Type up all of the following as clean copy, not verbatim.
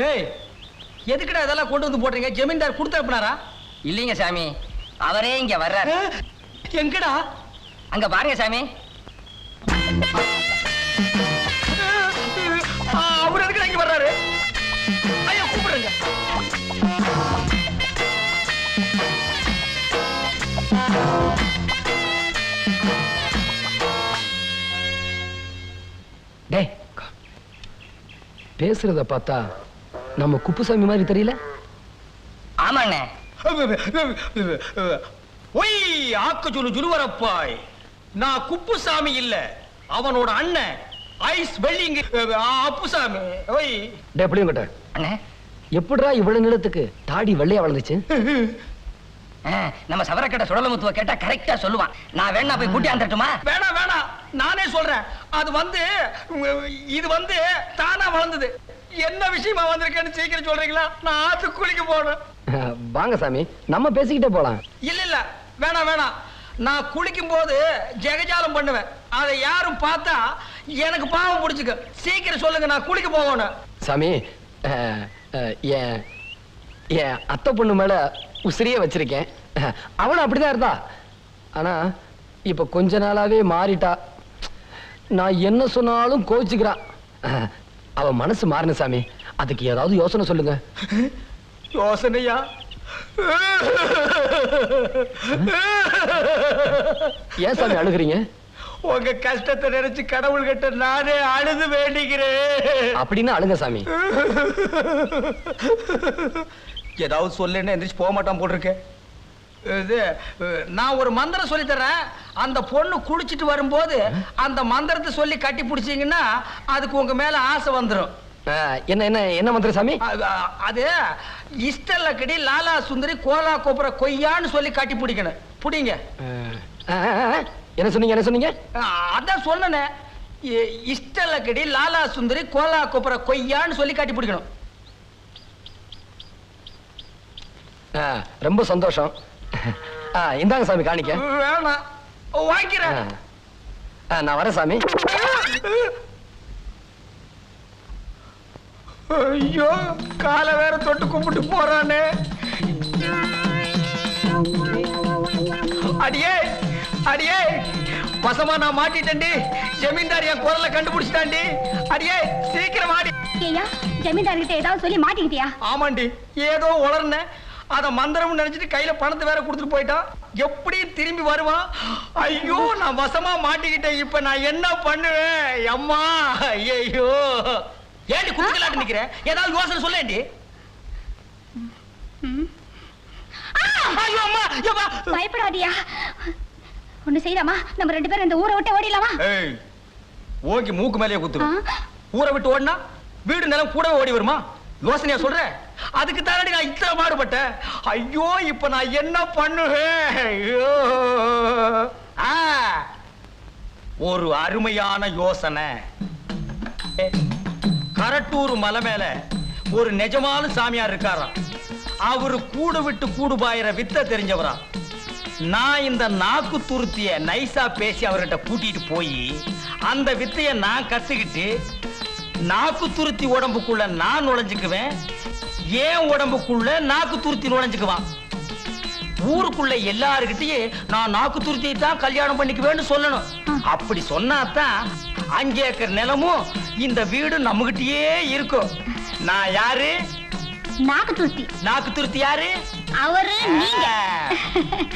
ஏய், எதுக்குடா இதெல்லாம் கொண்டு வந்து போடுறீங்க? ஜமீன்தார் கொடுத்து அனுப்புனாரா? இல்லைங்க சாமி, அவரே இங்க வர்றாரு. எங்கடா? அங்க பாருங்க சாமி. அவர் எதுக்கு இங்க வர்றாரு? ஐயா கூப்பிடுங்க. டேய், பேசுறத பார்த்தா நம்ம குப்புசாமி மாதிரி தெரியல? ஆமாண்ணே. ஒய் ஆக்க சொல்லு ஜுலுவரப்பாய். நான் குப்புசாமி இல்ல, அவனோட அண்ணன் ஐஸ் வெல்லிங் அப்புசாமி. ஒய் டேய் எப்படியும் கட்ட அண்ணே, எப்படிடா இவ்வளவு நிலத்துக்கு தாடி வெள்ளையா வளர்ந்துச்சு? நம்ம சவரக்கட்ட சுடலமுத்துவ கேட்டா கரெக்டா சொல்லுவான். நான் வேணா போய் கூட்டி வந்துட்டுமா? வேணாம் வேணாம், நானே சொல்றேன். அது வந்து இது வந்து தானா வளர்ந்தது. என்ன விஷயமா வந்திருக்கேன்னு சீக்கிரம் சொல்றீங்களா? நான் ஆத்து குளிக்க போறேன். வாங்க சாமி, நம்ம பேசிக்கிட்டே போலாம். இல்ல இல்ல வேணாம் வேணாம், நான் குளிக்கும் போது ஜெகஜாலம் பண்ணுவேன். அதை யாரும் பார்த்தா எனக்கு பாவம் பிடிச்சுக்க. சீக்கிரம் சொல்லுங்க, நான் குளிக்க போகணும். சாமி, என் அத்தை பொண்ணு மேல உசிரியே வச்சிருக்கேன். அவளும் அப்படிதான் இருந்தா, ஆனா இப்ப கொஞ்ச நாளாவே மாறிட்டா. நான் என்ன சொன்னாலும் கோவிச்சுக்கிறான். அவ மனசு மாறின சாமி, அதுக்கு ஏதாவது யோசனை சொல்லுங்க. யோசனையா? ஏன் சாமி அழுகுறீங்க? உங்க கஷ்டத்தை நினைச்சு கடவுள் கிட்ட நானே அழுது வேண்டிக்கிறேன். அப்படின்னு அழுங்க சாமி. ஏதாவது சொல்லுன்னு எந்திரிச்சு போக மாட்டான் போட்டிருக்கேன். இது நான் ஒரு மந்திரம் சொல்லி தரேன். அந்த பொண்ணு குடிச்சிட்டு வரும்போது அந்த மந்திரத்தை சொல்லி கட்டி பிடிச்சீங்கன்னா அதுக்கு உங்க மேல ஆசை வந்துடும். என்ன என்ன என்ன மந்திரம் சாமி? அது இஷ்டல்லக்கடி லாலா சுந்தரி கோலா கோபுர கொய்யான்னு சொல்லி கட்டி பிடிக்கணும். புடிங்க. என்ன சொன்னீங்க? என்ன சொன்னீங்க? அதான் சொன்னனே, இஷ்டல்லக்கடி லாலா சுந்தரி கோலா கோபுர கொய்யான்னு சொல்லி கட்டி பிடிக்கணும். ரொம்ப சந்தோஷம். இந்தாங்க சாமி காணிக்க. வேணாம், வாங்கிக்கிறேன். நான் வரேன் சாமி. ஐயோ, காலை வேற தொட்டு கும்பிட்டு போறானே. அடியே அடியே, வசமா நான் மாட்டிட்டேன்டி. ஜமீன்தார் என் குரலை கண்டுபிடிச்சிட்டாண்டி. அடியே சீக்கிரம் ஆடி. ஏயா, ஜமீன்தார் கிட்ட ஏதாவது சொல்லி மாட்டிக்கிட்டியா? ஆமாண்டி, ஏதோ உளர்ன. அத மந்திரம் நினைச்சிட்டு கையில பணத்தை வேற கொடுத்துட்டு போயிட்டான். எப்படி திரும்பி வருவான்? ஐயோ, நான் வசமா மாட்டிக்கிட்டேன். இப்ப நான் என்ன பண்ணுவேன்? அம்மா, ஐயோ. ஏண்டி குத்துக்கலாட்டு நிக்கிற? ஏதாவது யோசனை சொல்லேண்டி. ஐயோ அம்மா, பயப்படாதியா. ஒண்ணு செய்யலாமா? நம்ம ரெண்டு பேரும் இந்த ஊரை விட்டு ஓடிடலாமா? ஏய், ஓங்கி மூக்கு மேலேயே குத்துரு. ஊரை விட்டு ஓடினா வீடு நிலம் கூட ஓடி வருமா? யோசனையா சொல்ற? அதுக்கு தானடி நான் இத்தனை பாடுபட்டேன். ஐயோ, இப்ப நான் என்ன பண்ணுவேன்? ஐயோ, ஒரு அருமையான யோசனை. கரட்டூர் மலை மேல ஒரு நிஜமான சாமியார் இருக்காராம். அவரு கூடு விட்டு கூடு பாயிர வித்த தெரிஞ்சவரா. நான் இந்த நாக்கு துருத்திய நைசா பேசி அவர்கிட்ட கூட்டிட்டு போய் அந்த வித்தைய நான் கத்துக்கிட்டு நாக்கு துருத்தி உடம்புக்குள்ள நான் நுழைஞ்சுக்குவேன், ஏன் உடம்புக்குள்ள நாக்கு துருத்தி நுழைஞ்சுக்குவான். ஊருக்குள்ள எல்லாருக்கிட்டயே நான் நாக்கு துருத்தியை தான் கல்யாணம் பண்ணிக்குவேன்னு சொல்லணும். அப்படி சொன்னாதான் 5 ஏக்கர் நிலமும் இந்த வீடு நம்மகிட்டயே இருக்கும். நான் யாரு? நாக்கு துருத்தி. நாக்கு துருத்தி யாரு? அவரு நீங்க.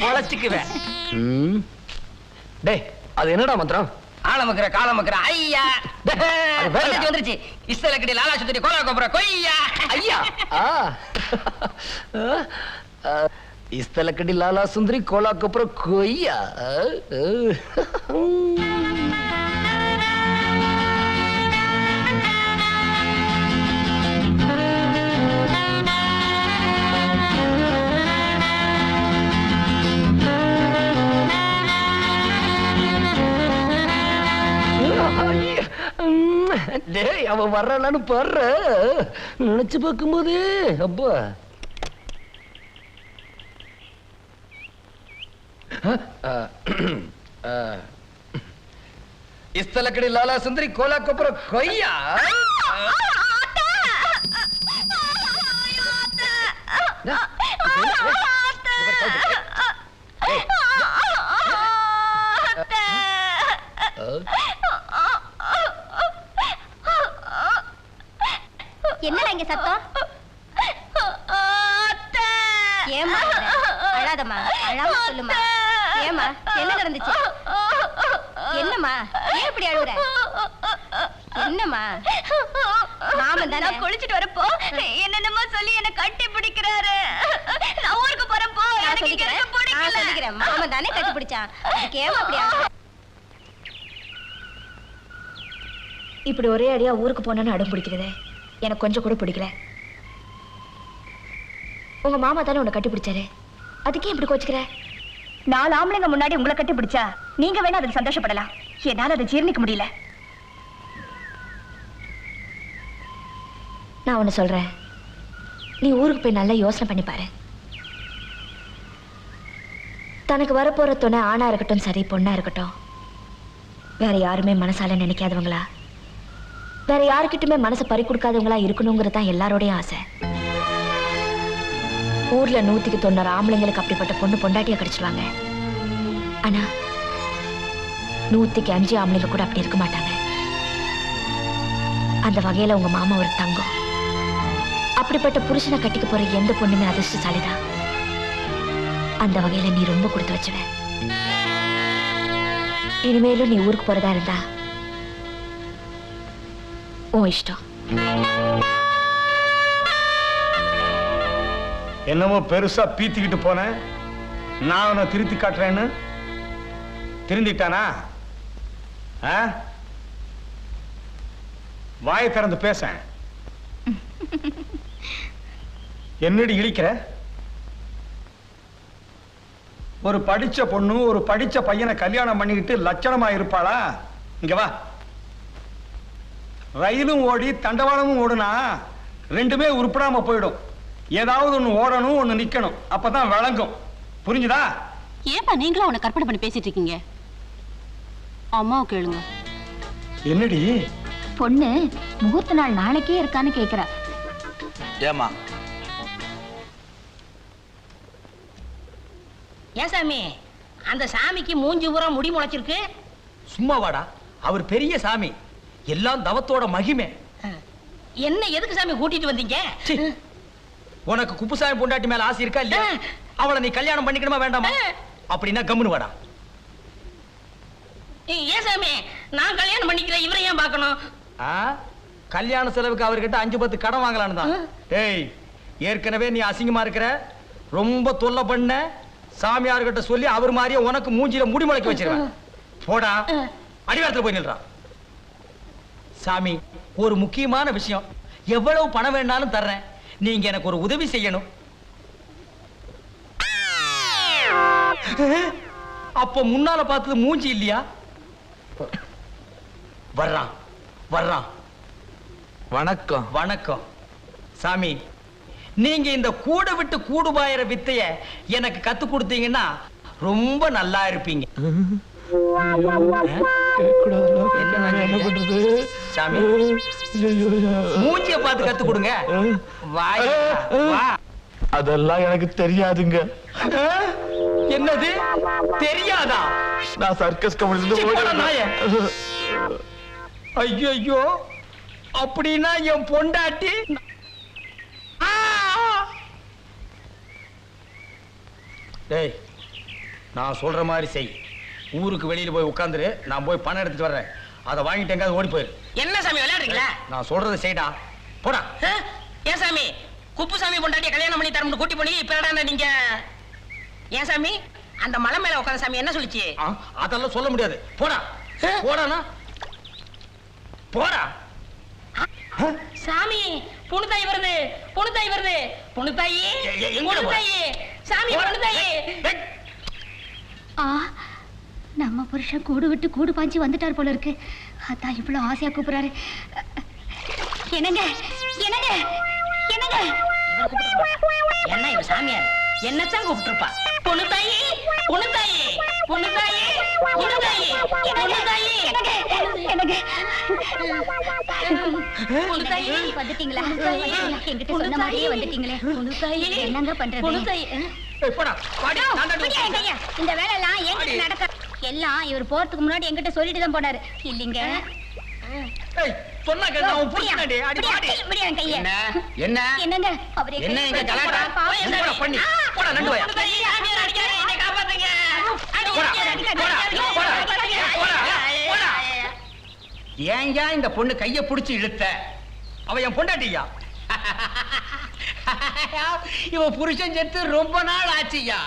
பொழைச்சுக்குவேன். டேய், அது என்னடா மந்திரம்? ஆலமக்கற காலமக்கற ஐயா வந்துருச்சு. இஸ்தலக்கடி லாலா சுந்தரி கோலா கோபுர கொய்யா. ஐயா, இஸ்தலக்கடி லாலா சுந்தரி கோலா கோபுர கொய்யா. டேய், அவ வர்றான்னு பாடுற நினைச்சு பார்க்கும்போது அப்பா. இஸ்தலக்கடி லாலா சுந்தரி கோலா கோபுர கொய்யா. என்னடா இங்க சத்தம்? ஏமா அழாதம்மா, அழாம சொல்லுமா. ஏமா என்ன நடந்துச்சு? என்னம்மா ஏன் இப்படி அழுகுற? என்னம்மா? மாமன் தானே குளிச்சிட்டு வரப்போ என்னென்னமோ சொல்லி என்ன கட்டி பிடிக்கிறாரு. நான் ஊருக்கு போறப்போ நான் சொல்லிக்கிறேன். மாமன் தானே கட்டி பிடிச்சான். அதுக்கு ஏமா அப்படி அழுகுற? இப்படி ஒரே அடியா ஊருக்கு போனேன்னு அடம் பிடிக்கிறதே எனக்கு கொஞ்சம் கூட பிடிக்கல. உங்க மாமா தானே உன்னை கட்டி பிடிச்சாரு, அதுக்கே இப்படி கோச்சுக்கிற? 4 ஆம்பளைங்க முன்னாடி உங்களை கட்டி பிடிச்சா நீங்க வேணா அதுக்கு சந்தோஷப்படலாம். என்னால அதை ஜீர்ணிக்க முடியல. நான் ஒண்ணு சொல்றேன், நீ ஊருக்கு போய் நல்லா யோசனை பண்ணி பாரு. தனக்கு வரப்போற துணை ஆணா இருக்கட்டும் சரி, பொண்ணா இருக்கட்டும், வேற யாருமே மனசால நினைக்காதவங்களா, வேற யாருக்கிட்டுமே மனசை பறி கொடுக்காதவங்களா இருக்கணுங்கிறது தான் எல்லாரோடையும் ஆசை. ஊர்ல 100க்கு 90 ஆம்பளைங்களுக்கு அப்படிப்பட்ட பொண்ணு பொண்டாட்டியா கிடைச்சிருவாங்க. ஆனா 100க்கு 5 ஆம்பளைங்க கூட அப்படி இருக்க மாட்டாங்க. அந்த வகையில உங்க மாமா ஒரு தங்கம். அப்படிப்பட்ட புருஷனை கட்டிக்க போற எந்த பொண்ணுமே அதிர்ஷ்டசாலிதான். அந்த வகையில நீ ரொம்ப கொடுத்து வச்சுவ. இனிமேலும் நீ ஊருக்கு போறதா இருந்தா உன் இஷ்டம். என்னமோ பெருசா பீத்திக்கிட்டு போனேன், நான் அவனை திருத்தி காட்டுறேன்னு திருந்திட்டானா? வாயை திறந்து பேச. என்னடி இழிக்கிற? ஒரு படிச்ச பொண்ணு ஒரு படிச்ச பையனை கல்யாணம் பண்ணிக்கிட்டு லட்சணமா இருப்பாளா? இங்க வா. ரயிலும் ஓடி தண்டவாளமும் ஓடுனா ரெண்டுமே உருப்படாம போயிடும். ஏதாவது ஒண்ணு ஓடணும், ஒண்ணு நிக்கணும், அப்பதான் விளங்கும். புரிஞ்சுதா? ஏப்பா நீங்களும் அவனை கற்பனை பண்ணி பேசிட்டு இருக்கீங்க? அம்மாவை கேளுங்க. என்னடி பொண்ணு முகூர்த்த நாள் நாளைக்கே இருக்கான்னு கேக்குறா. ஏமா ஏன் சாமி, அந்த சாமிக்கு மூஞ்சி பூரா முடி முளைச்சிருக்கு? சும்மா வாடா, அவர் பெரிய சாமி, எல்லாம் தவத்தோட மகிமை. என்ன எதுக்கு சாமி கூட்டிட்டு வந்தீங்க? சீ, உனக்கு குப்புசாமி பொண்டாட்டி மேல ஆசை இருக்கா இல்லையா? அவளை நீ கல்யாணம் பண்ணிக்கணுமா வேண்டாமா? அப்படின்னா கம்முனு வாடா. ஏன் சாமி, நான் கல்யாணம் பண்ணிக்கிறேன், இவரை ஏன் பார்க்கணும்? கல்யாண செலவுக்கு அவர்கிட்ட 5-10 கடன் வாங்கலான்னு தான். ஏய், ஏற்கனவே நீ அசிங்கமா இருக்கிற, ரொம்ப தொல்லை பண்ண. சாமியார்கிட்ட சொல்லி அவர் மாதிரியே உனக்கு மூஞ்சில முடி முளைக்க வச்சிருவேன். போடா, அடிவாரத்துல போய் நில்றான். சாமி, ஒரு முக்கியமான விஷயம், எவ்வளவு பணம் வேணாலும் தர்றேன், நீங்க எனக்கு ஒரு உதவி செய்யணும். அப்ப முன்னால பார்த்தது மூஞ்சி இல்லையா? வர்றான் வர்றான். வணக்கம். வணக்கம் சாமி, நீங்க இந்த கூடு விட்டு கூடு பாயிற வித்தைய எனக்கு கத்து கொடுத்தீங்கன்னா ரொம்ப நல்லா இருப்பீங்க. சாமி, மூஞ்சிய பார்த்து கத்து கொடுங்க. அதெல்லாம் எனக்கு தெரியாதுங்க. என்னது தெரியாதா? நான் சர்க்கஸ் கம்பெனில ஐயோ, அப்படின்னா என் பொண்டாட்டி. டேய், நான் சொல்ற மாதிரி செய். ஊருக்கு வெளியில போய் உட்கார்ந்துரு, நான் போய் பணம் எடுத்துட்டு வர்றேன். அதை வாங்கிட்டு எங்காவது ஓடி போயிரு. என்ன சாமி விளையாடுறீங்களா? நான் சொல்றதை செய்டா. போடா. ஏன் சாமி, குப்புசாமி பொண்டாட்டிய கல்யாணம் பண்ணி தரமுன்னு கூட்டி பண்ணி இப்ப என்னடா நீங்க? ஏன் சாமி, அந்த மலை மேல உட்கார்ந்த சாமி என்ன சொல்லுச்சு? அதெல்லாம் சொல்ல முடியாது. போடா போடானா, போடா. சாமி, புணுத்தாய் வருது, புணுத்தாய் வருது, புணுத்தாயி, புணுத்தாயி, சாமி புணுத்தாயி. நம்ம புருஷன் கூடு விட்டு கூடு பாஞ்சி வந்துட்டார் போல இருக்கு. அதான் இவ்வளவு ஆசையா கூப்பிடுறாரு. என்னங்க என்னங்க என்னங்க? என்ன இவ சாமியார் என்னத்தான் கூப்பிட்டு இருப்பா? பொண்ணு தாயி பொண்ணு தாயி பொண்ணு தாயி பொண்ணு தாயி பொண்ணு தாயி பொண்ணு தாயி வந்துட்டீங்களா? என்கிட்ட சொன்ன மாதிரியே வந்துட்டீங்களே. என்னங்க பண்றது? போடா வாடி, நான் தான் விடியா என் கையை. இந்த வேலை எல்லாம் என்கிட்ட நடக்க எல்லாம் இவர் போறதுக்கு முன்னாடி என்கிட்ட சொல்லிட்டு தான் போனாரு இல்லைங்க. ஏய், சொன்னா கேளு, அவன் புடிச்சானே, அடி வாடி. விடியா என் கையை. என்ன என்னங்க அவர் என்ன இங்க கலாட்டா? போடா பண்ணி போடா நண்டு வாயா. பொண்ணு தாயி ஆண்டியார் அடிக்காதே, என்னை காப்பாத்துங்க. ஏன்யா இந்த பொண்ணு கைய புடிச்சு இழுத்த? அவ என் பொண்டாட்டியா? இவ புருஷன் செத்து ரொம்ப நாள் ஆச்சுயா.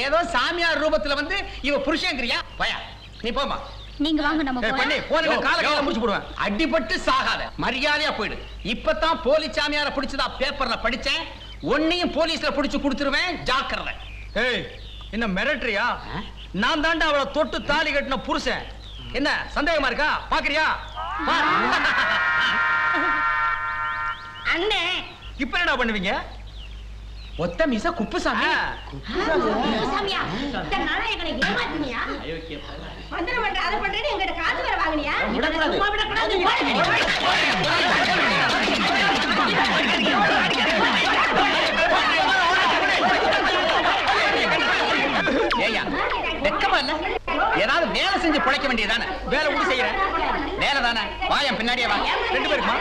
ஏதோ சாமியார் ரூபத்துல வந்து இவ புருஷங்கிறியா? பயா நீ போமா. நீங்க வாங்க நம்ம பண்ணி போன கால கையில முடிச்சு போடுவேன். அடிபட்டு சாகாத, மரியாதையா போயிடு. இப்பதான் போலீஸ் சாமியார பிடிச்சதா பேப்பர்ல படிச்சேன். உன்னையும் போலீஸ்ல பிடிச்சு கொடுத்துருவேன், ஜாக்கிரதை. ஏய், என்ன மிரட்டுறியா? நான் தாண்டா அவளை தொட்டு தாலி கட்டின புருஷன். என்ன சந்தேகமா இருக்கா? பாக்குறியா? அண்ணே இப்ப என்னடா பண்ணுவீங்க? ஒத்த மீச குப்புசாமி. சாமியா இந்த நாராயணனை ஏமாத்தினியா? மந்திரம் பண்ற அதை பண்றேன்னு எங்கிட்ட காசு வேற வாங்குனியா? சும்மா விடக்கூடாது. ஏய்யா வெக்கமா இல்ல? ஏதாவது வேலை செஞ்சு பிழைக்க வேண்டியதானே? வேலை கூட செய்யறேன். வேலை தானே? வாயன் பின்னாடியே வா. 2 பேருக்குமா?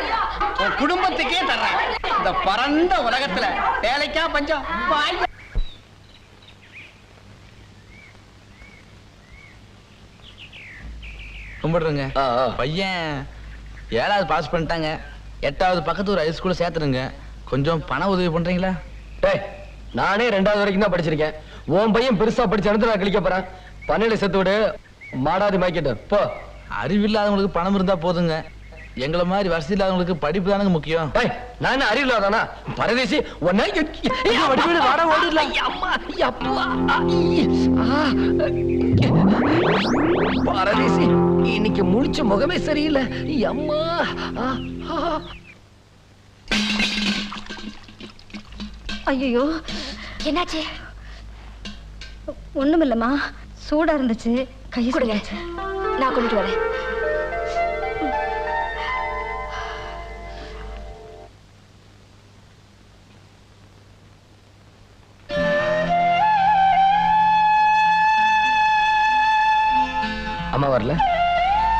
உன் குடும்பத்துக்கே தர்றேன். இந்த பரந்த உலகத்துல வேலைக்கா பஞ்சம்? வாய். கும்பிடுறேங்க. பையன் 7வது பாஸ் பண்ணிட்டாங்க. 8வது பக்கத்து ஒரு ஹைஸ்கூல்ல சேர்த்துருங்க. கொஞ்சம் பண உதவி பண்றீங்களா? டேய், நானே 2வது வரைக்கும் தான் படிச்சிருக்கேன். உன் பையன் பெருசா படிச்ச இடத்துல நான் கிளிக்க போறேன். பண்ணையில சேர்த்து விடு, மாடாதி மாய்க்கிட்டு போ. அறிவில்லாதவங்களுக்கு பணம் இருந்தா போதுங்க. எங்களை மாதிரி வசதி இல்லாதவங்களுக்கு படிப்பு தானங்க முக்கியம். டேய், நான் என்ன அறிவில்லாதானா? பரதேசி உன்னை வடிவீடு வாட ஓடிடலாம். அம்மா அப்பா பரதேசி இன்னைக்கு முழிச்ச முகமே சரியில்லை. அம்மா ஐயோ என்னாச்சு? ஒண்ணுமில்லம்மா, சூடா இருந்துச்சு, கையை கொடுங்க, நான் கொண்டுட்டு வரேன். அம்மா வரல?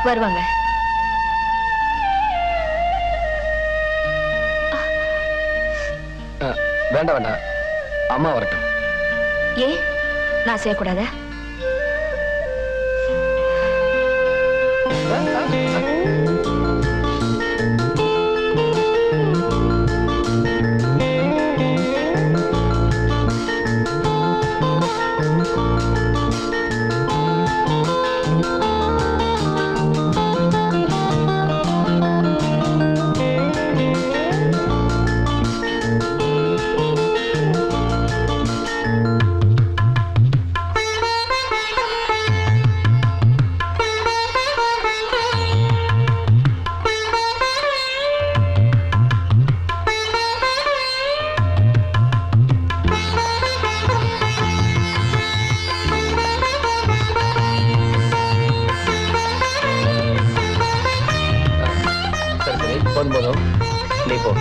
வருவாங்க. வேண்டாம் வேண்டாம், அம்மா வரட்டும். ஏன் நான் செய்யக்கூடாதா? போதும், நீ போ.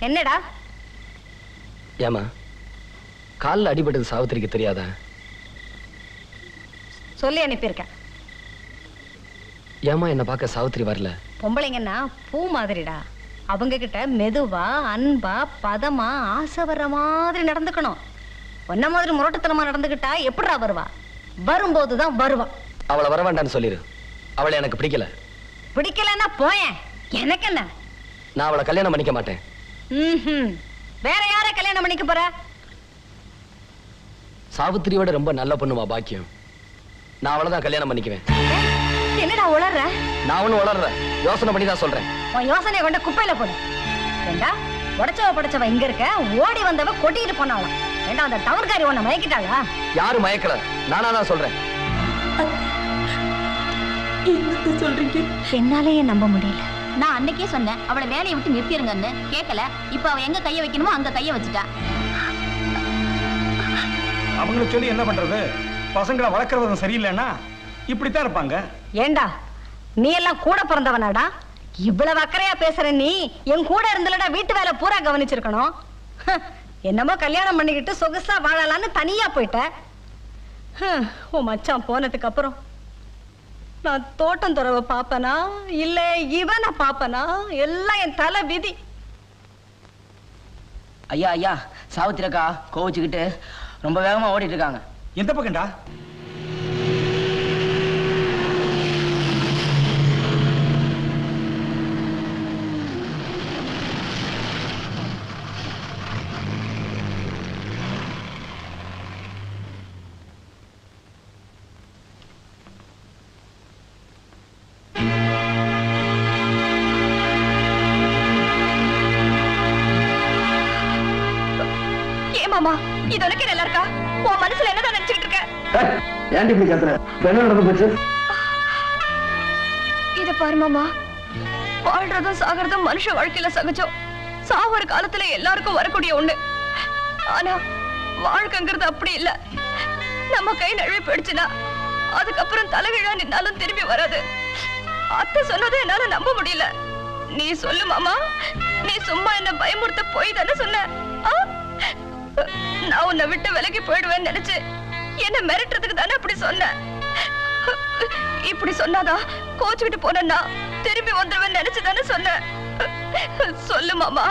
என்னடா? ஏமா காலில் அடிபட்டது சாவித்திரிக்கு தெரியாதா? சொல்லி அனுப்பியிருக்கேன். ஏமா என்ன பார்க்க சாவித்திரி வரல? பொம்பளைங்கன்னா பூ மாதிரிடா. அவங்க கிட்ட மெதுவா அன்பா பதமா ஆசை வர்ற மாதிரி நடந்துக்கணும். ஒன்ன மாதிரி முரட்டுத்தனமா நடந்துக்கிட்டா எப்படிடா வருவா? வரும்போதுதான் வருவா. அவளை வர வேண்டான்னு சொல்லிரு. அவளை எனக்கு பிடிக்கல. பிடிக்கலன்னா போயேன், எனக்கு என்ன? நான் அவளை கல்யாணம் பண்ணிக்க மாட்டேன். வேற யார கல்யாணம் பண்ணிக்க போற? சாவித்திரியோட ரொம்ப நல்ல பொண்ணுமா பாக்கியம். நான் அவளை தான் கல்யாணம் பண்ணிக்குவேன். என்னடா உளற? நான் ஒன்னும் உளறேன், யோசனை பண்ணி தான் சொல்றேன். உன் யோசனையை கொண்டு குப்பையில போடு. ஏண்டா உடைச்சவ படைச்சவ இங்க இருக்க, ஓடி வந்தவ கொட்டிட்டு போனாலும் ஏண்டா அந்த டவர்காரி உன்னை மயக்கிட்டாளா? யாரு மயக்கல, நானா தான் சொல்றேன். என்ன சொல்றீங்க? என்னாலேயே நம்ப முடியல. நான் அன்னைக்கே சொன்னேன் அவளை வேலையை விட்டு நிறுத்திருங்கன்னு. கேட்கல. இப்ப அவ எங்க கைய வைக்கணுமோ அங்க கைய வச்சுட்டா. அவங்கள சொல்லி என்ன பண்றது? பசங்களை வளர்க்கறதும் சரியில்லைன்னா இப்படித்தான் இருப்பாங்க. ஏண்டா நீ எல்லாம் கூட பிறந்தவனாடா? இவ்வளவு அக்கறையா பேசுற நீ என் கூட இருந்தலடா வீட்டு வேலை பூரா கவனிச்சிருக்கணும். என்னமோ கல்யாணம் பண்ணிக்கிட்டு சொகுசா வாழலான்னு தனியா போயிட்ட. உன் மச்சான் போனதுக்கு அப்புறம் நான் தோட்டம் துறவை பாப்பனா இல்ல இவனை பாப்பனா எல்லாம் என் தலை விதி. ஐயா ஐயா, சாவித்திரக்கா கோவிச்சுக்கிட்டு ரொம்ப வேகமா ஓடிட்டு இருக்காங்க. எந்த பக்கம்டா? மாமா இது உனக்கு நல்லா இருக்கா? உன் மனசுல என்னதான் நினைச்சிட்டு இருக்க? ஏன்டி இப்படி கத்துற? என்ன நடந்து போச்சு? இத பாரு மாமா, வாழ்றதும் சாகிறதும் மனுஷ வாழ்க்கையில சகஜம். சாவர காலத்துல எல்லாருக்கும் வரக்கூடிய ஒண்ணு. ஆனா வாழ்க்கைங்கிறது அப்படி இல்ல. நம்ம கை நழுவி போயிடுச்சுன்னா அதுக்கப்புறம் தலைகீழா நின்னாலும் திரும்பி வராது. அத்தை சொன்னதை என்னால நம்ப முடியல. நீ சொல்லு மாமா, நீ சும்மா என்ன பயமுறுத்த போய் தானே சொன்ன? நான் உன்னை விட்டு விலகி போயிடுவேன்னு நினைச்சு என்ன மிரட்டுறதுக்கு தானே அப்படி சொன்ன. இப்படி சொன்னாதான் கோச்சுக்கிட்டு போனா திரும்பி வந்துருவேன்னு நினைச்சு தானே சொன்ன. சொல்லு மாமா,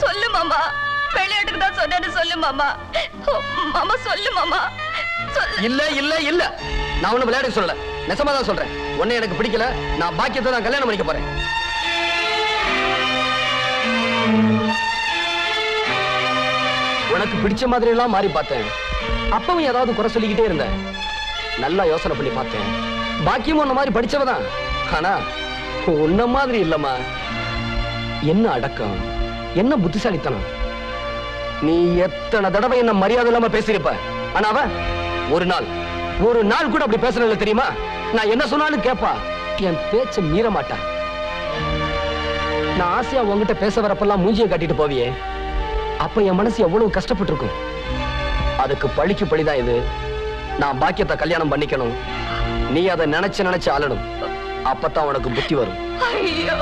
சொல்லு மாமா, விளையாட்டுக்கு தான் சொன்னேன்னு சொல்லு மாமா. மாமா சொல்லு மாமா. இல்ல இல்ல இல்ல, நான் ஒண்ணு விளையாட சொல்லல, நெசமா தான் சொல்றேன். உன்னை எனக்கு பிடிக்கல. நான் பாக்கியத்தை தான் கல்யாணம் பண்ணிக்க போறேன். உனக்கு பிடிச்ச மாதிரி எல்லாம் மாறி பார்த்தேன். அப்பவும் ஏதாவது குறை சொல்லிக்கிட்டே இருந்தேன். நல்லா யோசனை பண்ணி பார்த்தேன். பாக்கியமும் உன்ன மாதிரி படிச்சவதான். ஆனா உன்ன மாதிரி இல்லம்மா. என்ன அடக்கம், என்ன புத்திசாலித்தனம். நீ எத்தனை தடவை என்ன மரியாதை இல்லாம பேசியிருப்ப. ஆனா அவ ஒரு நாள் கூட அப்படி பேசல தெரியுமா? நான் என்ன சொன்னாலும் கேப்பா, என் பேச்ச மீற மாட்டா. நான் ஆசையா உங்ககிட்ட பேச வரப்பெல்லாம் மூஞ்சியை காட்டிட்டு போவியே, அப்ப என் மனசு எவ்வளவு கஷ்டப்பட்டு இருக்கும். அதுக்கு பழிக்கு பழிதான் இது. நான் பாக்கியத்தை கல்யாணம் பண்ணிக்கணும். நீ அதை நினைச்சு ஆளணும். அப்பதான் உனக்கு புத்தி வரும். ஐயோ,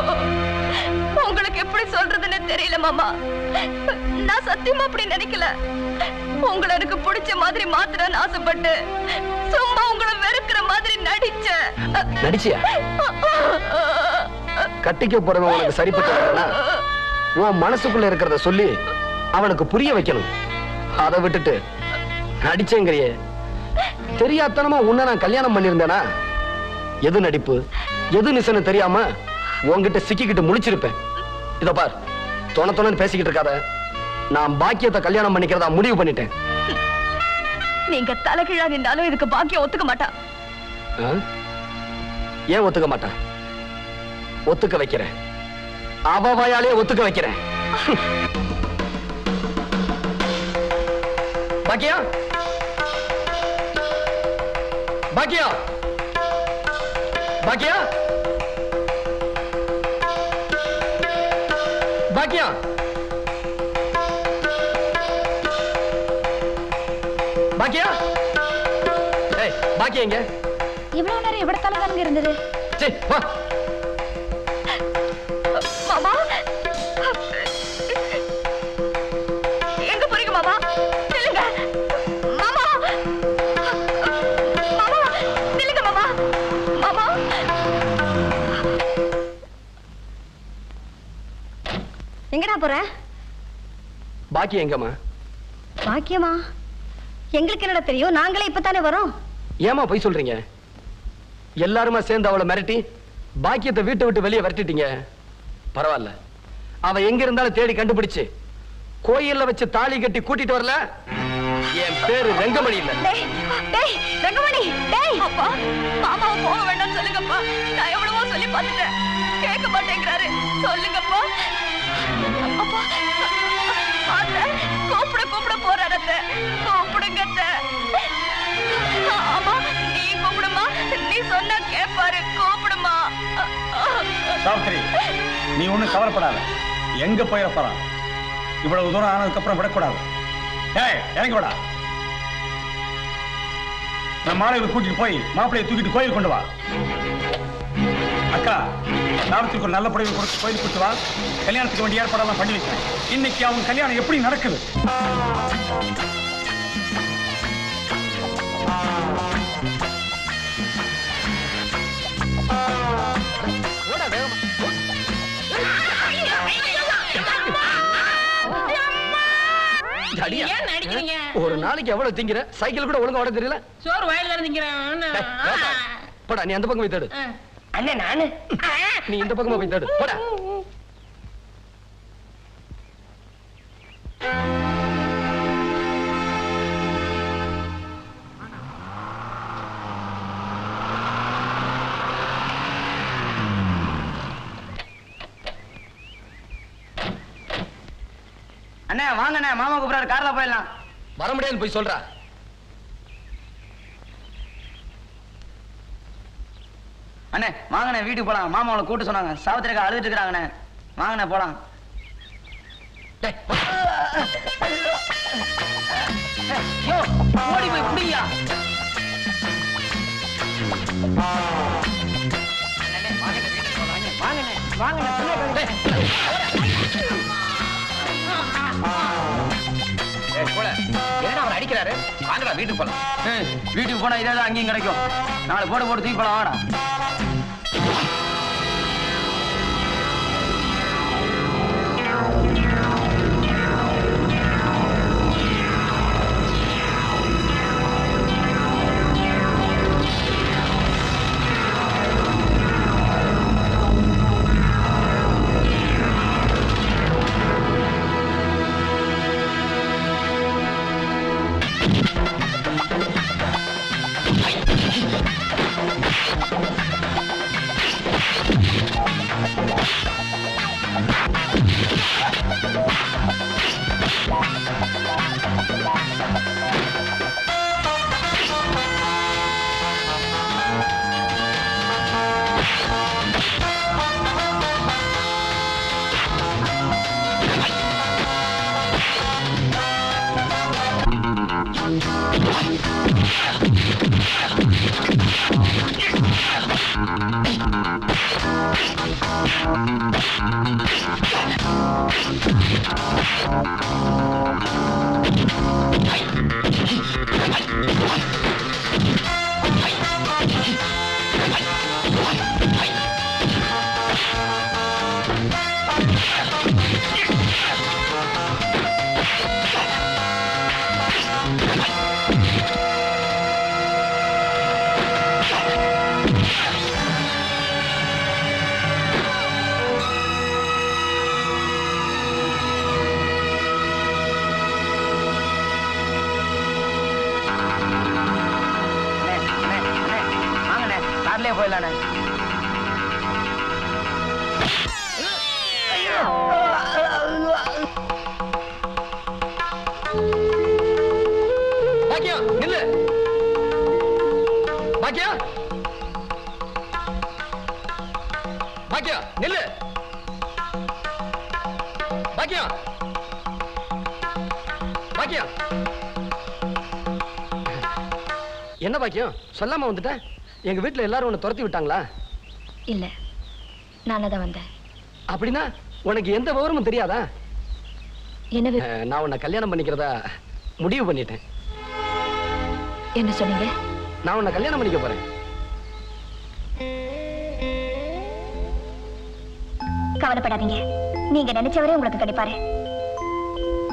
உங்களுக்கு எப்படி சொல்றதுன்னு தெரியல மாமா. நான் சத்தியமா அப்படி நினைக்கல. உங்களை எனக்கு பிடிச்ச மாதிரி மாத்திரன்னு ஆசைப்பட்டு சும்மா உங்களை வெறுக்கிற மாதிரி நடிச்சியா? கட்டிக்க போறவன் உனக்கு சரிப்பட்டு வரலனா உன் மனசுக்குள்ள இருக்கிறத சொல்லி அவனுக்கு புரிய வைக்கணும். அதை விட்டுட்டு நடிச்சேங்கறியே. தெரியாதனமா உன்னை நான் கல்யாணம் பண்ணிருந்தேனா எது நடிப்பு எது நிசன்னு தெரியாம உன்கிட்ட சிக்கிக்கிட்டு முழிச்சிருப்பேன். இத பார், தொணன்னு பேசிக்கிட்டு இருக்காத. நான் பாக்கியத்தை கல்யாணம் பண்ணிக்கிறதா முடிவு பண்ணிட்டேன். நீங்க தலைகீழா நின்றாலும் இதுக்கு பாக்கியம் ஒத்துக்க மாட்டா. ஏன் ஒத்துக்க மாட்டா? ஒத்துக்க வைக்கிறேன். அவ வாயாலே ஒத்துக்க வைக்கிறேன். பாக்கியா, பாக்கியா, பாக்கியா, பாக்கியா, பாக்கியா. ஏய், பாக்கியா எங்க? இவ்வளவு நேரம் எவ்வளவு தலைதானுங்க இருந்தது? சீ, வா. மாமா, போற? பாக்கியம் எங்கம்மா? பாக்கியமா? எங்களுக்கு என்னடா தெரியும், நாங்களே இப்பதானே வரோம். ஏமா போய் சொல்றீங்க? எல்லாருமா சேர்ந்து அவளை மிரட்டி பாக்கியத்தை வீட்டை விட்டு வெளியே விரட்டிட்டீங்க. பரவாயில்ல, அவ எங்க இருந்தாலும் தேடி கண்டுபிடிச்சு கோயில்ல வச்சு தாலி கட்டி கூட்டிட்டு வரல. என் பேரு ரங்கமணி இல்ல. டேய் டேய் ரங்கமணி, டேய் அப்பா மாமாவை போக வேண்டாம்னு சொல்லுங்கப்பா. நான் எவ்வளவோ சொல்லி பார்த்துட்டேன், கேட்க மாட்டேங்கிறாரு. சொல்லுங்கப்பா. அப்பா அத்தை கூப்பிட போறாரு. அத்தை கூப்பிடுங்க அத்தை. ஆமா நீ கூப்பிடுமா, நீ சொன்னா கேட்பாரு. கூப்பிடுமா. சாவித்திரி, நீ ஒண்ணும் கவலைப்படாத. எங்க போயிட போறான்? இவ்வளவு தூரம் ஆனதுக்கு அப்புறம் விடக்கூடாது. ஏய் இறங்கி விடா. நம்ம மாலையை கூட்டிட்டு போய் மாப்பிள்ளையை தூக்கிட்டு கோயில் கொண்டு வா. அக்கா, சாவித்திரிக்கு ஒரு நல்ல புடவை கொடுத்து கோயில் கூட்டு வா. கல்யாணத்துக்கு வேண்டிய ஏற்பாடெல்லாம் பண்ணி வைக்கிறேன். இன்னைக்கு அவங்க கல்யாணம் எப்படி நடக்குது? ஏன் அடிக்கிறீங்க? ஒரு நாளைக்கு எவ்வளவு திங்கிற? சைக்கிள் கூட ஒழுங்கா ஓட தெரியல. சோறு வாயில தானே திங்கிறேன். போடா, நீ அந்த பக்கம் போய் தேடு. அண்ணே நானு. நீ இந்த பக்கமா போய் தேடு. போடா. அண்ணே வாங்கண்ணே, மாமா கூப்பிடாரு, கார்ல போயிடலாம். வர முடியாது போய் சொல்றா. அண்ணே வாங்கண்ணே, வீட்டுக்கு போலாம். மாமா அவளை கூட்டு சொன்னாங்க. சாவித்திரிக்கா அழுதுட்டு இருக்கிறாங்கண்ணே. வாங்கண்ணே போலாம். ஓடி போய் குடியா. வாங்கண்ணே வாங்கண்ணே. என்ன அவர் அடிக்கிறாரு? வாங்கடா வீட்டுக்கு போலாம். வீட்டுக்கு போனா இதே தான் அங்கேயும் கிடைக்கும். நாளை போட்டு தூக்கி போலாம். வாடா. போயிடலானே. பாக்கியம் நில்லு. பாக்கியம் பாக்கியம் நில்லு. பாக்கியம் பாக்கியம். என்ன பாக்கியம் சொல்லாம வந்துட்ட? எங்க வீட்டுல எல்லாரும் உன்னை துரத்தி விட்டாங்களா? இல்ல, நானே தான் வந்தேன். அப்படின்னா உனக்கு எந்த விவரமும் தெரியாதா? என்ன நான் உன்னை கல்யாணம் பண்ணிக்கிறதா முடிவு பண்ணிட்டேன். என்ன சொன்னீங்க? நான் உன்னை கல்யாணம் பண்ணிக்க போறேன். கவலைப்படாதீங்க, நீங்க நினைச்சவரே உங்களுக்கு கிடைப்பாரு.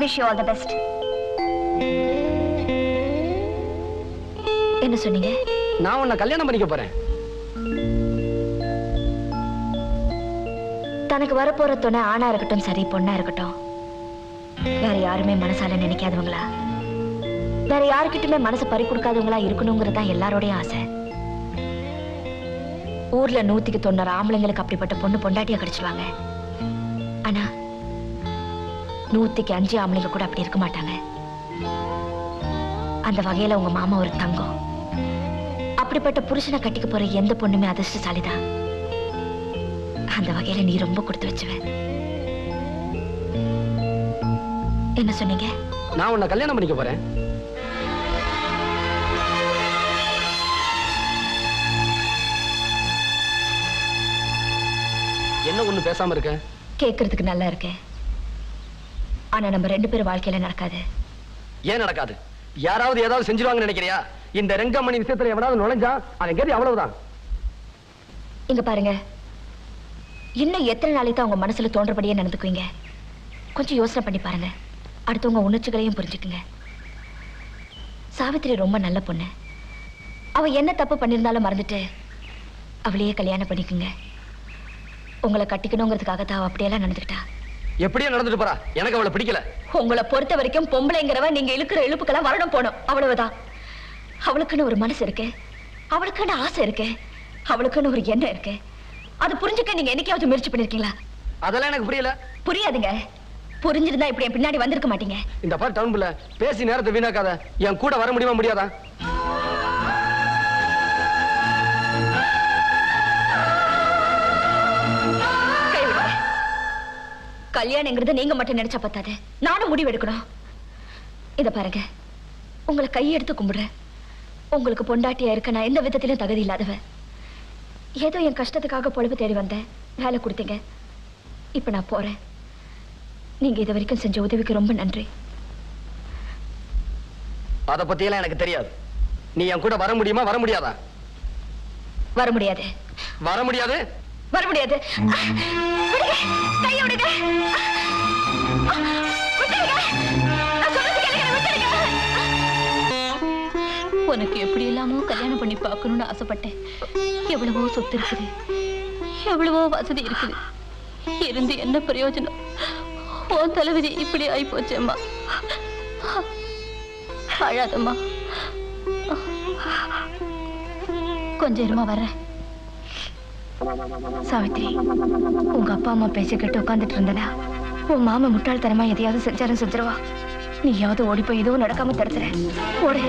Wish you all the best. என்ன சொன்னீங்க? நான் உன்னை கல்யாணம் பண்ணிக்க போறேன். தனக்கு வரப்போற துணை ஆணா இருக்கட்டும் சரி பொண்ணா இருக்கட்டும், வேற யாருமே மனசால நினைக்காதவங்களா, வேற யாருக்கிட்டுமே மனசை பறி கொடுக்காதவங்களா இருக்கணுங்கிறது தான் எல்லாரோடைய ஆசை. ஊர்ல 190 ஆம்பளைங்களுக்கு அப்படிப்பட்ட பொண்ணு பொண்டாட்டியா கிடைச்சிருவாங்க. ஆனா 105 ஆம்பளைங்க கூட அப்படி இருக்க மாட்டாங்க. அந்த வகையில உங்க மாமா ஒரு தங்கம். அப்படிப்பட்ட புருஷனை கட்டிக்க போற எந்த பொண்ணுமே அதிர்ஷ்டசாலிதான். அந்த வகையில நீ ரொம்ப கொடுத்து வச்சுவ. என்ன சொன்னீங்க? நான் உன்னை கல்யாணம் பண்ணிக்க போறேன். என்ன ஒண்ணு பேசாம இருக்க? கேட்கறதுக்கு நல்லா இருக்கு. ஆனா நம்ம 2 பேரும் வாழ்க்கையில நடக்காது. ஏன் நடக்காது? யாராவது ஏதாவது செஞ்சிருவாங்கன்னு நினைக்கிறியா? இந்த ரெங்கமணி விஷயத்துல எவனாவது நுழைஞ்சா அவன் கேள்வி அவ்வளவுதான். இங்க பாருங்க, இன்னும் எத்தனை நாளைக்கு தான் உங்க மனசுல தோன்றபடியே நடந்துக்குவீங்க? கொஞ்சம் யோசனை பண்ணி பாருங்க. அடுத்தவங்க உணர்ச்சிகளையும் புரிஞ்சுக்குங்க. சாவித்திரி ரொம்ப நல்ல பொண்ணு. அவ என்ன தப்பு பண்ணிருந்தாலும் மறந்துட்டு அவளையே கல்யாணம் பண்ணிக்குங்க. உங்களை கட்டிக்கணுங்கிறதுக்காக தான் அவ அப்படியெல்லாம் நடந்துக்கிட்டா. எப்படியே நடந்துட்டு போறா, எனக்கு அவளை பிடிக்கல. உங்களை பொறுத்த வரைக்கும் பொம்பளைங்கிறவ நீங்க இழுக்கிற இழுப்புக்கெல்லாம் வரணும் போனோம், அவ்வளவுதான். அவளுக்குன்னு ஒரு மனசு இருக்கு, அவளுக்குன்னு ஆசை இருக்கு, அவளுக்குன்னு ஒரு எண்ணம் இருக்கு. அது புரிஞ்சுக்க நீங்க என்னைக்காவது முயற்சி பண்ணிருக்கீங்களா? அதெல்லாம் எனக்கு புரியல. புரியாதுங்க. புரிஞ்சிருந்தா இப்படி என் பின்னாடி வந்திருக்க மாட்டீங்க. இந்த பாரு டவுன் புள்ள, பேசி நேரத்தை வீணாக்காத. என் கூட வர முடியுமா முடியாதா? கல்யாணங்கிறது நீங்க மட்டும் நினைச்சா பத்தாது, நானும் முடிவு எடுக்கணும். இத பாருங்க, உங்களை கையெடுத்து கும்பிடுறேன். உங்களுக்கு பொண்டாட்டியா இருக்க நான் எந்த விதத்திலும் தகுதி இல்லாதவ. ஏதோ என் கஷ்டத்துக்காக பொழப்பு தேடி வந்தேன், வேலை கொடுத்தீங்க. இப்ப நான் போறேன். நீங்க இது வரைக்கும் செஞ்ச உதவிக்கு ரொம்ப நன்றி. அத பத்தி எல்லாம் எனக்கு தெரியாது. நீ என் கூட வர முடியுமா வர முடியாதா? வர முடியாது. வர முடியாது? வர முடியாது. விடுங்க, கையை விடுங்க. விட்டுடுங்க. நான் சொல்றது கேளுங்க, விட்டுடுங்க. உனக்கு எப்படி எல்லாமோ கல்யாணம் பண்ணி பார்க்கணும்னு ஆசைப்பட்டேன். எவ்வளவோ சொத்து இருக்குது, எவ்வளவோ வசதி இருக்குது. இருந்து என்ன பிரயோஜனம்? உன் தலைவிதி இப்படி ஆகி போச்சேம்மா. அழாதம்மா. கொஞ்சம் இருமா வர்றேன். சாவித்ரி, உங்க அப்பா அம்மா பேசிக்கிட்டு உட்காந்துட்டு இருந்தனா உன் மாமா முட்டாள்தனமா எதையாவது செஞ்சாலும் செஞ்சிருவா. நீயாவது ஓடி போய் எதுவும் நடக்காம தடுத்துற. ஓடு.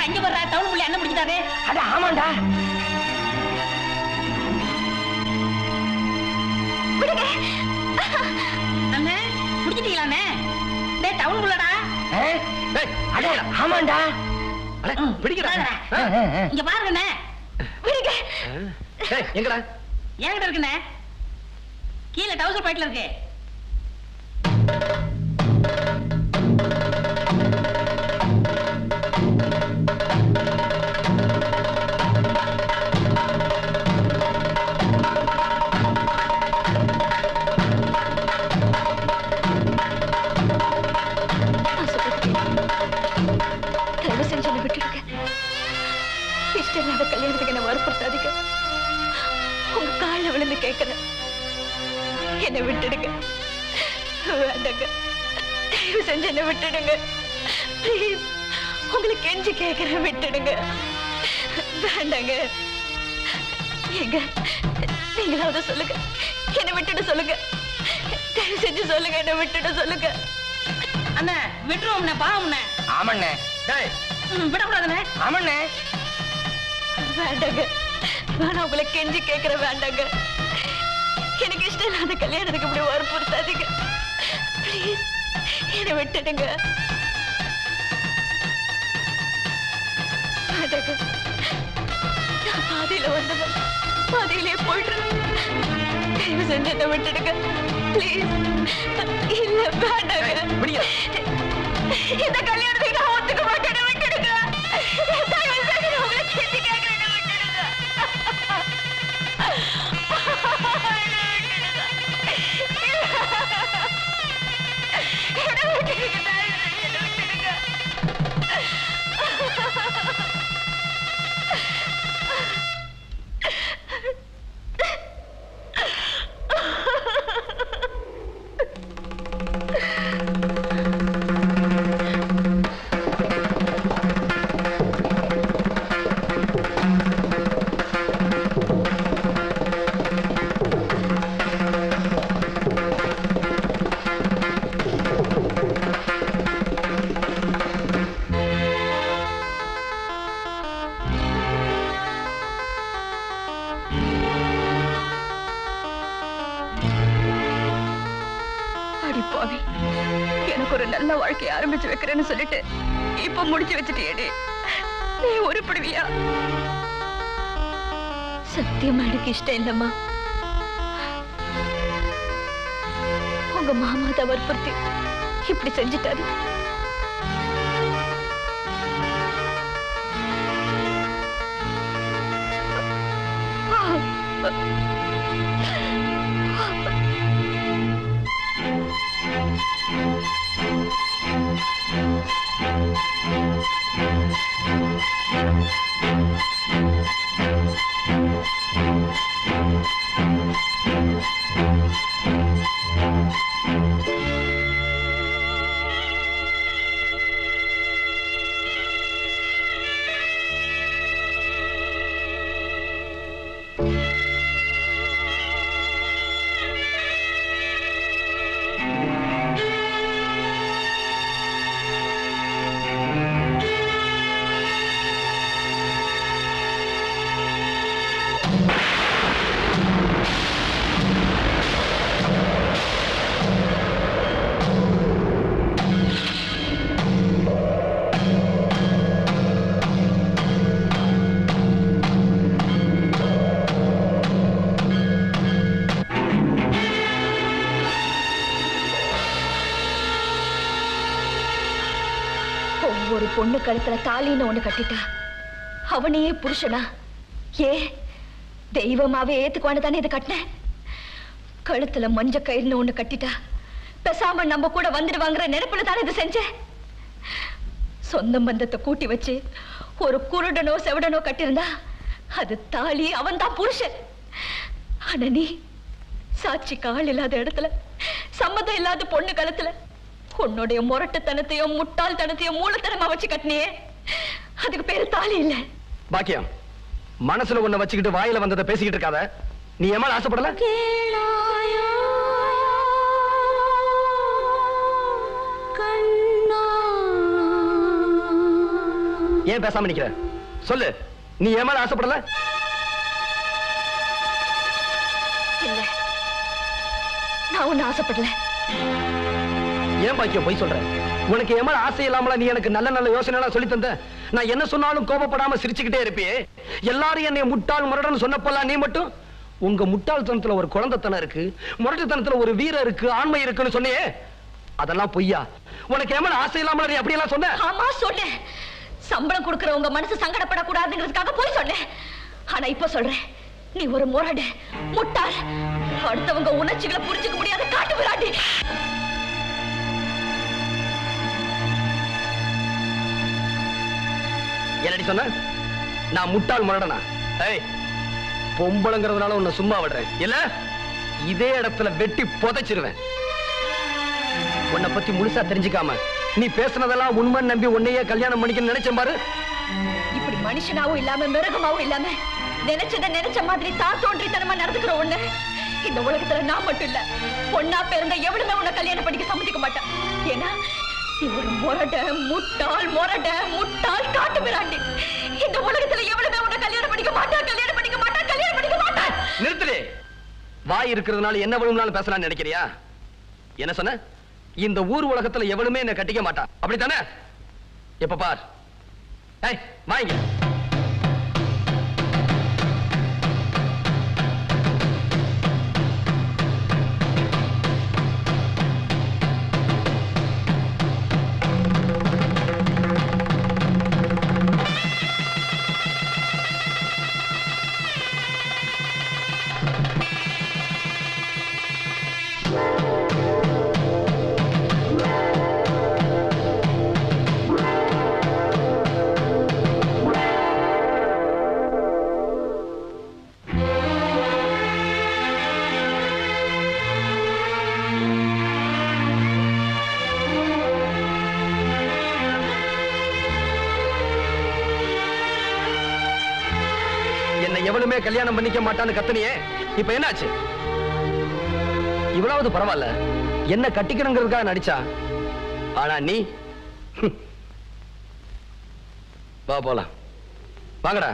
அங்க வர்ற டவுன் புள்ளி என்ன பிடிச்சாரு? அட ஆமாண்டா. அண்ணே பிடிச்சிட்டீங்களாண்ணே? டேய் டவுன் புள்ளடா. அட ஆமாண்டா. அட பிடிக்கடா. இங்க பாருங்கண்ணே. டேய் எங்கடா? என்கிட்ட இருக்குண்ணே. கீழே டவுசர் பாக்கெட்ல இருக்கு. தயவு செஞ்சு என்னை விட்டுடுங்க. இஷ்டம் இல்லாத கல்யாணத்துக்கு என்ன வற்புறுத்தாதீங்க. உங்க காலில் விழுந்து கேட்கிறேன், என்னை விட்டுடுங்க. வேண்டாங்க, தயவு செஞ்சு என்னை விட்டுடுங்க. ப்ளீஸ், உங்களுக்கு கெஞ்சி கேட்கிறேன், விட்டுடுங்க. வேண்டாங்க. எங்க நீங்களாவது சொல்லுங்க, என்னை விட்டுட சொல்லுங்க. தயவு செஞ்சு சொல்லுங்க, என்னை விட்டுட சொல்லுங்க. அண்ணே விட்டுருவோம்ண்ணே, பாவம்ண்ணே. ஆமாண்ணே. டேய் விடக்கூடாதுண்ணே. ஆமாண்ணே. வேண்டாங்க, நான் உங்களை கெஞ்சி கேட்கிறேன், வேண்டாங்க. எனக்கு இஷ்டம் இல்லாத கல்யாணத்துக்கு இப்படி வற்புறுத்தாதீங்க. ப்ளீஸ், என்னை விட்டுடுங்க. விட்டுடுங்க. நான் பாதியில வந்தவன் பாதியிலே போயிடுறேன். தயவு செஞ்சு என்ன விட்டுடுங்க ப்ளீஸ். இல்ல வேண்டாங்க. இந்த கல்யாணத்துக்கு நான் ஒத்துக்க மாட்டேன்னு விட்டுடுங்க. தயவு செஞ்சு உங்களை கேட்டு கேட்கிறேன்னு விட்டுடுங்க. என்ன விட்டுடுங்க. எனக்கு ஒரு நல்ல வாழ்க்கையை ஆரம்பிச்சு வைக்கிறேன்னு சொல்லிட்டு இப்ப முடிச்சு வச்சுட்டேடி. நீ உருப்படுவியா? சத்தியமா எனக்கு இஷ்டம் இல்லம்மா. உங்க மாமா தான் வற்புறுத்தி இப்படி செஞ்சுட்டாரு. ஒரு பொண்ணு கழுத்துல தாலின்னு ஒண்ணு கட்டிட்டா அவனையே புருஷனா? ஏ தெய்வமாவே ஏத்துக்குவான்னு தானே இது கட்டினேன். கழுத்துல மஞ்ச கயிறுன்னு ஒண்ணு கட்டிட்டா பேசாம நம்ம கூட வந்துடுவாங்கிற நினைப்புல தானே இது செஞ்சேன். சொந்த பந்தத்தை கூட்டி வச்சு ஒரு குருடனோ செவடனோ கட்டியிருந்தா அது தாலி, அவன் தான் புருஷன். ஆனா நீ சாட்சி கால் இல்லாத இடத்துல சம்மதம் இல்லாத பொண்ணு கழுத்துல உன்னுடைய முரட்டுத்தனத்தையும் முட்டாள்தனத்தையும் மூலத்தனமா வச்சு கட்டினியே, அதுக்கு பேரு தாலி இல்ல. பாக்கியம், மனசுல ஒண்ண வச்சுக்கிட்டு வாயில வந்ததை பேசிக்கிட்டு இருக்காத. நீ ஏமால ஆசைப்படல? ஏன் பேசாம நிக்கிற? சொல்லு, நீ ஏமால ஆசைப்படல? இல்ல, நான் ஒண்ணு ஆசைப்படல. ஏன் பாக்கியம் போய் சொல்ற? உனக்கு ஏமால ஆசை இல்லாமல நீ எனக்கு நல்ல நல்ல யோசனை எல்லாம் சொல்லி தந்த. நான் என்ன சொன்னாலும் கோபப்படாம சிரிச்சுக்கிட்டே இருப்பியே. எல்லாரும் என்னை முட்டாள் முரடன் சொன்னப்பெல்லாம் நீ மட்டும் உங்க முட்டாள்தனத்துல ஒரு குழந்தைத்தனம் இருக்கு, முரட்டுத்தனத்துல ஒரு வீரம் இருக்கு, ஆண்மை இருக்குன்னு சொன்னியே, அதெல்லாம் பொய்யா? உனக்கு ஏமால ஆசை இல்லாமல நீ அப்படி எல்லாம் சொன்ன? ஆமா சொன்னேன். சம்பளம் கொடுக்கிற உங்க மனசு சங்கடப்படக்கூடாதுங்கிறதுக்காக போய் சொன்னேன். ஆனா இப்ப சொல்றேன், நீ ஒரு முரடு, முட்டாள், அடுத்தவங்க உணர்ச்சிகளை புரிஞ்சுக்க முடியாத காட்டு விராட்டி. என்னடி சொன்ன? நான் முட்டாள் முரடனா? ஏய், பொம்பளங்கிறதுனால உன்னை சும்மா விடுறேன் இல்ல? இதே இடத்துல வெட்டி புதைச்சிருவேன். உன்னை பத்தி முழுசா தெரிஞ்சுக்காம நீ பேசுனதெல்லாம் உண்மை நம்பி உன்னையே கல்யாணம் பண்ணிக்கணும்னு நினைச்சேன் பாரு. இப்படி மனுஷனாவும் இல்லாம மிருகமாவும் இல்லாம நினைச்சத நினைச்ச மாதிரி தான் தோன்றித்தனமா நடந்துக்கிற ஒண்ணு இந்த உலகத்துல நான் மட்டும் இல்ல, பொண்ணா பிறந்த எவ்வளவுமே உன்னை கல்யாணம் பண்ணிக்க சம்மதிக்க மாட்டேன். ஏன்னா நீ ஒரு முரட, முட்டாள், முரட, முட்டாள், காட்டு மிராண்டி. இந்த உலகத்துல எவ்வளவுமே உன்னை கல்யாணம் பண்ணிக்க மாட்டான், கல்யாணம் பண்ணிக்க மாட்டான், கல்யாணம் பண்ணிக்க மாட்டான். நிறுத்துடே. வாய் இருக்கிறதுனால என்ன வேணும்னாலும் பேசலாம்னு நினைக்கிறியா? என்ன சொன்ன? இந்த ஊர் உலகத்துல எவனுமே என்ன கட்டிக்க மாட்டான், அப்படித்தானே? எப்ப பார், ஏய் வாங்க, எவளுமே கல்யாணம் பண்ணிக்க மாட்டான்னு கத்துனியே, இப்ப என்னாச்சு? இவ்வளவு பரவாயில்ல, என்ன கட்டிக்கணுங்கிறதுக்காக நடிச்சா. ஆனா நீ வா போலாம், வாங்கடா.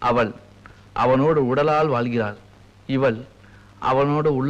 அவள் அவனோடு உடலால் வாழ்கிறாள், இவள் அவனோடு உள்ள